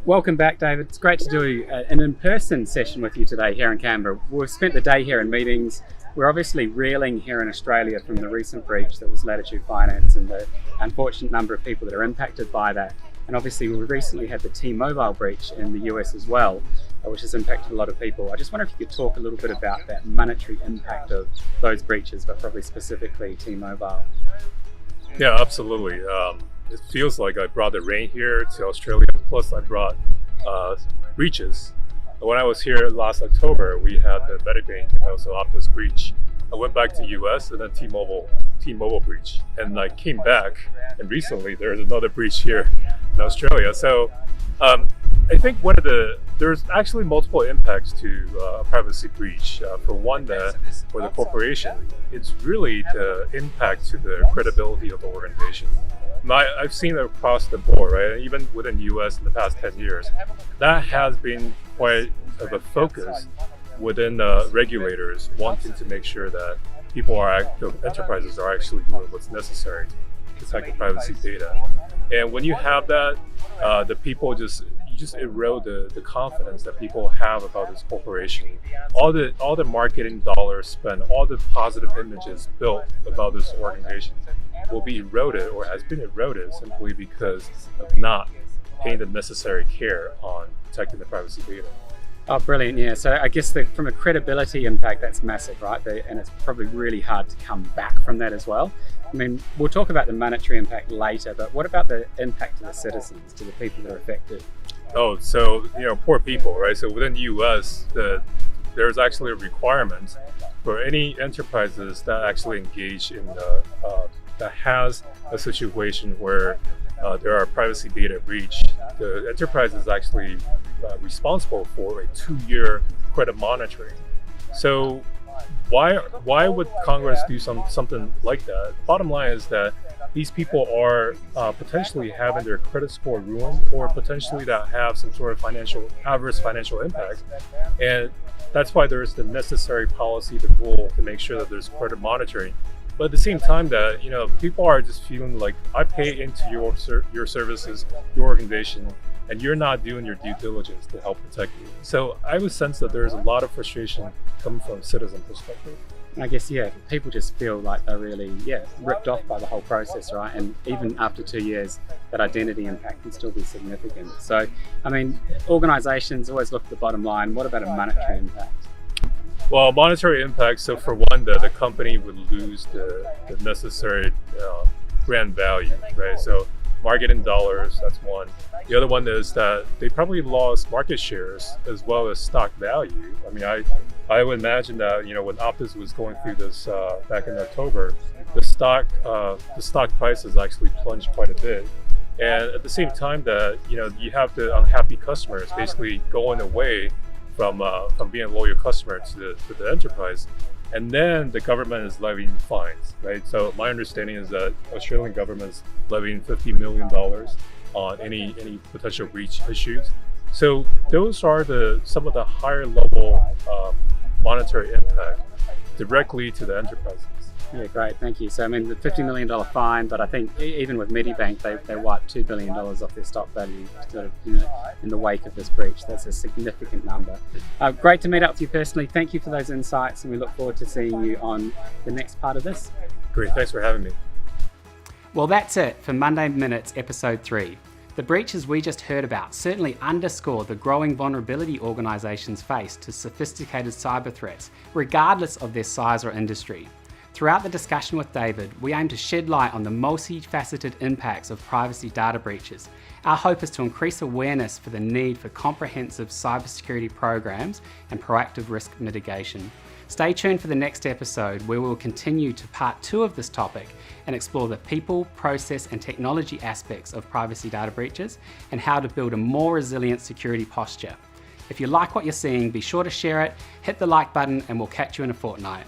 Welcome back, David. It's great to do an in-person session with you today here in Canberra. We've spent the day here in meetings. We're obviously reeling here in Australia from the recent breach that was Latitude Finance and the unfortunate number of people that are impacted by that. And obviously we recently had the T-Mobile breach in the US as well, which has impacted a lot of people. I just wonder if you could talk a little bit about that monetary impact of those breaches, but probably specifically T-Mobile. Yeah, absolutely. It feels like I brought the rain here to Australia, plus I brought breaches. When I was here last October, we had the Medibank and also Optus breach. I went back to US and then T-Mobile breach. And I came back, and recently there's another breach here in Australia. So I think there's actually multiple impacts to a privacy breach. For one, for the corporation, it's really the impact to the credibility of the organization. I've seen it across the board, right? Even within the US in the past 10 years, that has been quite of a focus within regulators wanting to make sure that enterprises are actually doing what's necessary to protect the privacy data. And when you have that, the people you just erode the confidence that people have about this corporation. All the marketing dollars spent, all the positive images built about this organization will be eroded or has been eroded simply because of not paying the necessary care on protecting the privacy data. Oh, brilliant. Yeah. So I guess from a credibility impact, that's massive, right? And it's probably really hard to come back from that as well. I mean, we'll talk about the monetary impact later, but what about the impact to the citizens, to the people that are affected? Oh, so, poor people, right? So within the US, there's actually a requirement for any enterprises that actually engage in that has a situation where there are privacy data breach. The enterprise is actually responsible for a 2-year credit monitoring. So why would Congress do something like that? Bottom line is that these people are potentially having their credit score ruined, or potentially that have some sort of adverse financial impact. And that's why there's the necessary policy, the rule to make sure that there's credit monitoring. But at the same time that, people are just feeling like I pay into your services, your organization, and you're not doing your due diligence to help protect you. So I would sense that there's a lot of frustration coming from a citizen perspective. I guess, people just feel like they're really, ripped off by the whole process, right? And even after 2 years, that identity impact can still be significant. So, I mean, organizations always look at the bottom line. What about a monetary impact? Well, monetary impact, so for one, the company would lose the necessary brand value, right? So marketing dollars, that's one. The other one is that they probably lost market shares as well as stock value. I mean, I would imagine that, when Optus was going through this back in October, the stock prices actually plunged quite a bit. And at the same time that, you have the unhappy customers basically going away from being a loyal customer to the enterprise. And then the government is levying fines, right? So my understanding is that Australian government is levying $50 million on any potential breach issues. So those are some of the higher level monetary impact directly to the enterprises. Yeah, great, thank you. So I mean, the $50 million fine, but I think even with Medibank, they wiped $2 billion off their stock value sort of, in the wake of this breach. That's a significant number. Great to meet up with you personally. Thank you for those insights, and we look forward to seeing you on the next part of this. Great, thanks for having me. Well, that's it for Monday Minutes Episode 3. The breaches we just heard about certainly underscore the growing vulnerability organisations face to sophisticated cyber threats, regardless of their size or industry. Throughout the discussion with David, we aim to shed light on the multifaceted impacts of privacy data breaches. Our hope is to increase awareness for the need for comprehensive cybersecurity programs and proactive risk mitigation. Stay tuned for the next episode, where we'll continue to part 2 of this topic and explore the people, process and technology aspects of privacy data breaches and how to build a more resilient security posture. If you like what you're seeing, be sure to share it, hit the like button, and we'll catch you in a fortnight.